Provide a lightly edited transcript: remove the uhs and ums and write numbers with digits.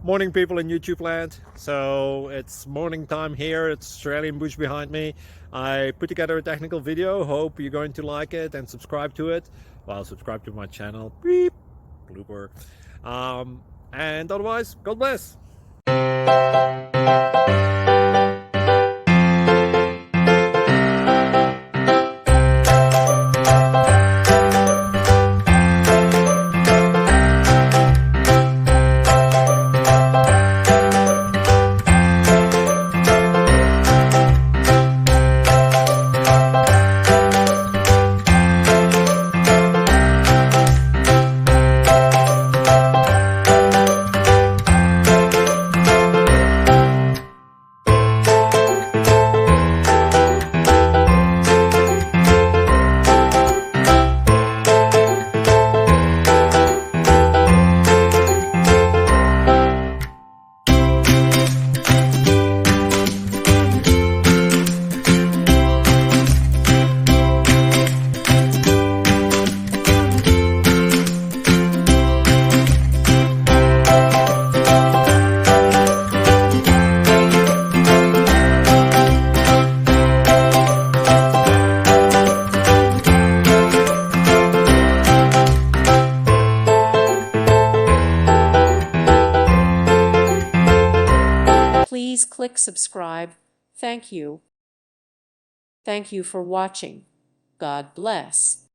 Morning, people in YouTube land. So it's morning time here. It's Australian bush behind me. I put together a technical video. Hope you're going to like it and subscribe to it. Well, subscribe to my channel. Beep, blooper. And otherwise, God bless. Please click subscribe. Thank you. Thank you for watching. God bless.